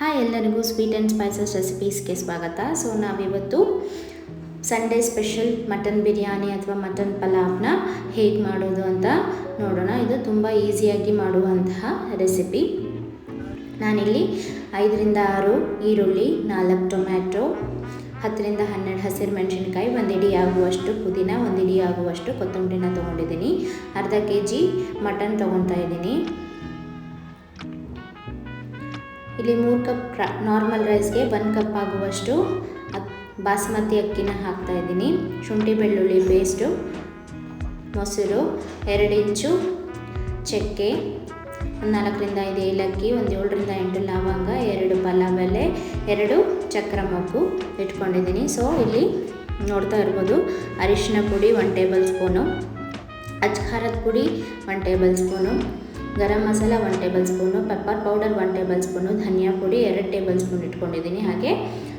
Hi ಎಲ್ಲರಿಗೂ sweet and spices ರೆಸಿಪೀಸ್ಗೆ ಸ್ವಾಗತ. So ನಾವಿವತ್ತು ಸಂಡೇ ಸ್ಪೆಷಲ್ ಮಟನ್ ಬಿರಿಯಾನಿ ಅಥವಾ ಮಟನ್ ಪಲಾವ್ನ ಹೇಗೆ ಮಾಡೋದು ಅಂತ ನೋಡೋಣ. ಇದು ತುಂಬ ಈಸಿಯಾಗಿ ಮಾಡುವಂತಹ ರೆಸಿಪಿ. ನಾನಿಲ್ಲಿ 5ರಿಂದ 6 ಈರುಳ್ಳಿ, 4 ಟೊಮ್ಯಾಟೊ, 10ರಿಂದ 12 ಹಸಿರು ಮೆಣಸಿನ್ಕಾಯಿ, 1 ಇಡಿ ಆಗುವಷ್ಟು ಪುದೀನ, 1 ಇಡಿ ಆಗುವಷ್ಟು ಕೊತ್ತಂಬರಿನ ತೊಗೊಂಡಿದ್ದೀನಿ. ಅರ್ಧ kg ಮಟನ್ ತೊಗೊತಾ ಇದ್ದೀನಿ. ಇಲ್ಲಿ 3 ಕಪ್ ನಾರ್ಮಲ್ ರೈಸ್ಗೆ 1 ಕಪ್ ಆಗುವಷ್ಟು ಬಾಸ್ಮತಿ ಅಕ್ಕಿನ ಹಾಕ್ತಾ ಇದ್ದೀನಿ. ಶುಂಠಿ ಬೆಳ್ಳುಳ್ಳಿ ಪೇಸ್ಟು, ಮೊಸರು, 2 ಇಂಚು ಚಕ್ಕೆ, 4ರಿಂದ 5 ಏಲಕ್ಕಿ, 7ರಿಂದ 8 ಲವಂಗ, 2 ಪಲಾವ್ ಎಲೆ, 2 ಚಕ್ರ ಮೊಗ್ಗು ಇಟ್ಕೊಂಡಿದ್ದೀನಿ. ಸೊ ಇಲ್ಲಿ ನೋಡ್ತಾ ಇರ್ಬೋದು, ಅರಿಶಿನ ಪುಡಿ 1 ಟೇಬಲ್ ಸ್ಪೂನು, ಖಾರದ ಪುಡಿ 1 tablespoon, garam masala 1 tablespoon, pepper powder 1 tablespoon, ಧನಿಯಾ ಪುಡಿ 2 ಟೇಬಲ್ ಸ್ಪೂನ್ ಇಟ್ಕೊಂಡಿದ್ದೀನಿ. ಹಾಗೆ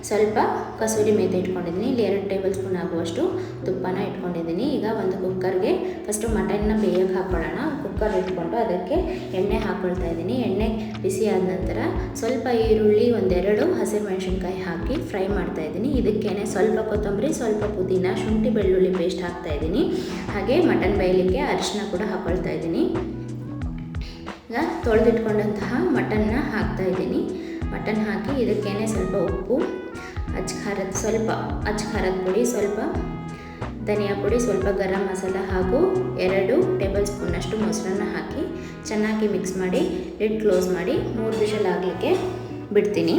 ಸ್ವಲ್ಪ ಕಸೂರಿ ಮೇಥಿ ಇಟ್ಕೊಂಡಿದ್ದೀನಿ. ಇಲ್ಲಿ 2 ಟೇಬಲ್ ಸ್ಪೂನ್ ಆಗುವಷ್ಟು ತುಪ್ಪನ ಇಟ್ಕೊಂಡಿದ್ದೀನಿ. ಈಗ ಒಂದು ಕುಕ್ಕರ್ಗೆ ಫಸ್ಟು ಮಟನ್ನ ಬೇಯಕ್ಕೆ ಹಾಕ್ಕೊಳ್ಳೋಣ. ಕುಕ್ಕರ್ ಇಟ್ಕೊಂಡು ಅದಕ್ಕೆ ಎಣ್ಣೆ ಹಾಕ್ಕೊಳ್ತಾ ಇದ್ದೀನಿ. ಎಣ್ಣೆ ಬಿಸಿ ಆದ ನಂತರ ಸ್ವಲ್ಪ ಈರುಳ್ಳಿ, 1-2 ಹಸಿರು ಮೆಣಸಿನ್ಕಾಯಿ ಹಾಕಿ ಫ್ರೈ ಮಾಡ್ತಾ ಇದ್ದೀನಿ. ಇದಕ್ಕೇನೆ ಸ್ವಲ್ಪ ಕೊತ್ತಂಬರಿ, ಸ್ವಲ್ಪ ಪುದೀನ, ಶುಂಠಿ ಬೆಳ್ಳುಳ್ಳಿ ಪೇಸ್ಟ್ ಹಾಕ್ತಾ ಇದ್ದೀನಿ. ಹಾಗೆ ಮಟನ್ ಬೇಯಲಿಕ್ಕೆ ಅರಿಶಿನ ಕೂಡ ಹಾಕ್ಕೊಳ್ತಾ ಇದ್ದೀನಿ. ಈಗ ತೊಳೆದಿಟ್ಕೊಂಡಂತಹ ಮಟನ್ನ ಹಾಕ್ತಾ ಇದ್ದೀನಿ. ಮಟನ್ ಹಾಕಿ ಇದಕ್ಕೇನೆ ಸ್ವಲ್ಪ ಉಪ್ಪು, ಸ್ವಲ್ಪ ಖಾರದ ಪುಡಿ, ಸ್ವಲ್ಪ ಧನಿಯಾ ಪುಡಿ, ಸ್ವಲ್ಪ ಗರಂ ಮಸಾಲ ಹಾಗೂ 2 ಟೇಬಲ್ ಸ್ಪೂನಷ್ಟು ಮೊಸರನ್ನ ಹಾಕಿ ಚೆನ್ನಾಗಿ ಮಿಕ್ಸ್ ಮಾಡಿ ಲಿಡ್ ಕ್ಲೋಸ್ ಮಾಡಿ 3 ವಿಷಲ್ ಆಗಲಿಕ್ಕೆ ಬಿಡ್ತೀನಿ.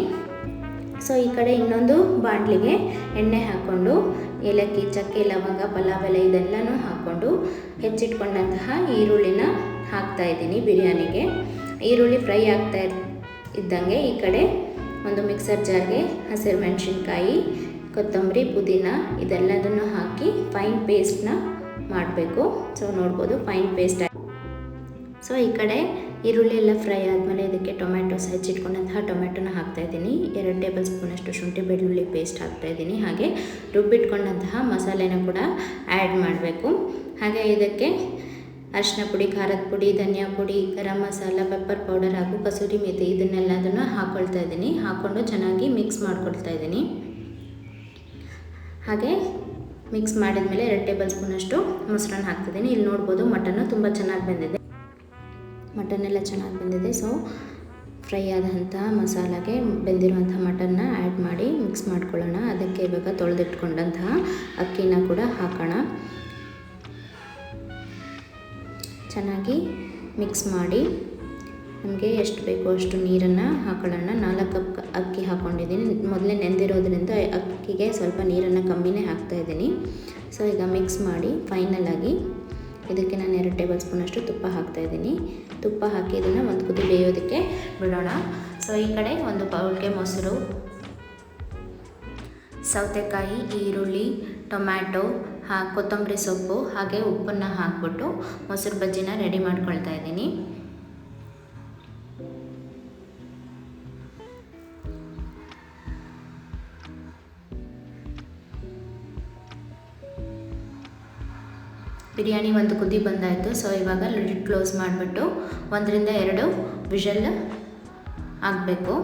ಸೊ ಈ ಕಡೆ ಇನ್ನೊಂದು ಬಾಣಲಿಗೆ ಎಣ್ಣೆ ಹಾಕ್ಕೊಂಡು ಏಲಕ್ಕಿ, ಚಕ್ಕೆ, ಲವಂಗ, ಪಲಾವ್ ಎಲೆ ಇದೆಲ್ಲನೂ ಹಾಕ್ಕೊಂಡು ಹೆಚ್ಚಿಟ್ಕೊಂಡಂತಹ ಈರುಳ್ಳಿನ ಹಾಕ್ತಾ ಇದ್ದೀನಿ ಬಿರಿಯಾನಿಗೆ. ಈರುಳ್ಳಿ ಫ್ರೈ ಆಗ್ತಾ ಇದ್ದಂಗೆ ಈ ಕಡೆ ಒಂದು ಮಿಕ್ಸರ್ ಜಾರ್ಗೆ ಹಸಿರು ಮೆಣಸಿನ್ಕಾಯಿ, ಕೊತ್ತಂಬರಿ, ಪುದೀನ ಇದೆಲ್ಲದನ್ನು ಹಾಕಿ ಫೈನ್ ಪೇಸ್ಟ್ನ ಮಾಡಬೇಕು. ಸೊ ನೋಡ್ಬೋದು ಫೈನ್ ಪೇಸ್ಟ್. ಸೊ ಈ ಕಡೆ ಈರುಳ್ಳಿ ಎಲ್ಲ ಫ್ರೈ ಆದಮೇಲೆ ಇದಕ್ಕೆ ಟೊಮ್ಯಾಟೊಸ್ ಹೆಚ್ಚಿಟ್ಕೊಂಡಂತಹ ಟೊಮ್ಯಾಟೊನ ಹಾಕ್ತಾಯಿದ್ದೀನಿ. 2 ಟೇಬಲ್ ಸ್ಪೂನಷ್ಟು ಶುಂಠಿ ಬೆಳ್ಳುಳ್ಳಿ ಪೇಸ್ಟ್ ಹಾಕ್ತಾಯಿದ್ದೀನಿ. ಹಾಗೆ ರುಬ್ಬಿಟ್ಕೊಂಡಂತಹ ಮಸಾಲೆನ ಕೂಡ ಆ್ಯಡ್ ಮಾಡಬೇಕು. ಹಾಗೆ ಇದಕ್ಕೆ ಅರಿಶಿನ ಪುಡಿ, ಖಾರದ ಪುಡಿ, ಧನಿಯಾ ಪುಡಿ, ಗರಂ ಮಸಾಲ, ಪೆಪ್ಪರ್ ಪೌಡರ್ ಹಾಗೂ ಕಸೂರಿ ಮೇಥಿ ಇದನ್ನೆಲ್ಲದನ್ನು ಹಾಕ್ಕೊಳ್ತಾ ಇದ್ದೀನಿ. ಹಾಕ್ಕೊಂಡು ಚೆನ್ನಾಗಿ ಮಿಕ್ಸ್ ಮಾಡ್ಕೊಳ್ತಾ ಇದ್ದೀನಿ. ಹಾಗೆ ಮಿಕ್ಸ್ ಮಾಡಿದ್ಮೇಲೆ 2 ಟೇಬಲ್ ಸ್ಪೂನಷ್ಟು ಮೊಸರನ್ನ ಹಾಕ್ತಿದ್ದೀನಿ. ಇಲ್ಲಿ ನೋಡ್ಬೋದು ಮಟನ್ನು ತುಂಬ ಚೆನ್ನಾಗಿ ಬೆಂದಿದೆ. ಮಟನ್ ಎಲ್ಲ ಚೆನ್ನಾಗಿ ಬೆಂದಿದೆ. ಸೊ ಫ್ರೈ ಆದಂಥ ಮಸಾಲಾಗೆ ಬೆಂದಿರುವಂಥ ಮಟನ್ನ ಆ್ಯಡ್ ಮಾಡಿ ಮಿಕ್ಸ್ ಮಾಡ್ಕೊಳ್ಳೋಣ. ಅದಕ್ಕೆ ಇವಾಗ ತೊಳೆದಿಟ್ಕೊಂಡಂತಹ ಅಕ್ಕಿನ ಕೂಡ ಹಾಕೋಣ. ಚೆನ್ನಾಗಿ ಮಿಕ್ಸ್ ಮಾಡಿ ನಮಗೆ ಎಷ್ಟು ಬೇಕೋ ಅಷ್ಟು ನೀರನ್ನು ಹಾಕೊಳ್ಳೋಣ. 4 ಕಪ್ ಅಕ್ಕಿ ಹಾಕ್ಕೊಂಡಿದ್ದೀನಿ. ಮೊದಲೇ ನೆಂದಿರೋದ್ರಿಂದ ಅಕ್ಕಿಗೆ ಸ್ವಲ್ಪ ನೀರನ್ನು ಕಮ್ಮಿನೇ ಹಾಕ್ತಾಯಿದ್ದೀನಿ. ಸೊ ಈಗ ಮಿಕ್ಸ್ ಮಾಡಿ ಫೈನಲಾಗಿ ಇದಕ್ಕೆ ನಾನು 2 ಟೇಬಲ್ ಸ್ಪೂನಷ್ಟು ತುಪ್ಪ ಹಾಕ್ತಾಯಿದ್ದೀನಿ. ತುಪ್ಪ ಹಾಕಿ ಇದನ್ನು ಒಂದು ಕುದಿ ಬೇಯೋದಕ್ಕೆ ಬಿಡೋಣ. ಸೊ ಈ ಕಡೆ ಒಂದು ಬೌಲ್ಗೆ ಮೊಸರು, ಸೌತೆಕಾಯಿ, ಈರುಳ್ಳಿ, ಟೊಮ್ಯಾಟೊ, ಕೊತ್ತಂಬರಿ ಸೊಪ್ಪು ಹಾಗೆ ಉಪ್ಪನ್ನು ಹಾಕ್ಬಿಟ್ಟು ಮೊಸರು ಬಜ್ಜಿನ ರೆಡಿ ಮಾಡ್ಕೊಳ್ತಾ ಇದ್ದೀನಿ. ಬಿರಿಯಾನಿ ಒಂದು ಕುದಿ ಬಂದಾಯಿತು. ಸೊ ಇವಾಗ ಲಿಡ್ ಕ್ಲೋಸ್ ಮಾಡಿಬಿಟ್ಟು 1ರಿಂದ 2 ವಿಷಲ್ ಆಗಬೇಕು.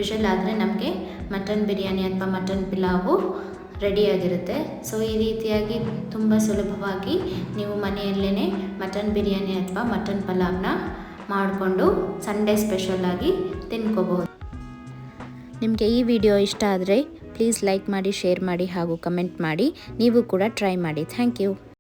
ವಿಷಲ್ ಆದರೆ ನಮಗೆ ಮಟನ್ ಬಿರಿಯಾನಿ ಅಥವಾ ಮಟನ್ ಪಲಾವು ರೆಡಿಯಾಗಿರುತ್ತೆ. ಸೊ ಈ ರೀತಿಯಾಗಿ ತುಂಬ ಸುಲಭವಾಗಿ ನೀವು ಮನೆಯಲ್ಲೇ ಮಟನ್ ಬಿರಿಯಾನಿ ಅಥವಾ ಮಟನ್ ಪಲಾವ್ನ ಮಾಡಿಕೊಂಡು ಸಂಡೇ ಸ್ಪೆಷಲಾಗಿ ತಿನ್ಕೋಬಹುದು. ನಿಮಗೆ ಈ ವಿಡಿಯೋ ಇಷ್ಟ ಆದರೆ ಪ್ಲೀಸ್ ಲೈಕ್ ಮಾಡಿ, ಶೇರ್ ಮಾಡಿ ಹಾಗೂ ಕಮೆಂಟ್ ಮಾಡಿ. ನೀವು ಕೂಡ ಟ್ರೈ ಮಾಡಿ. Thank you.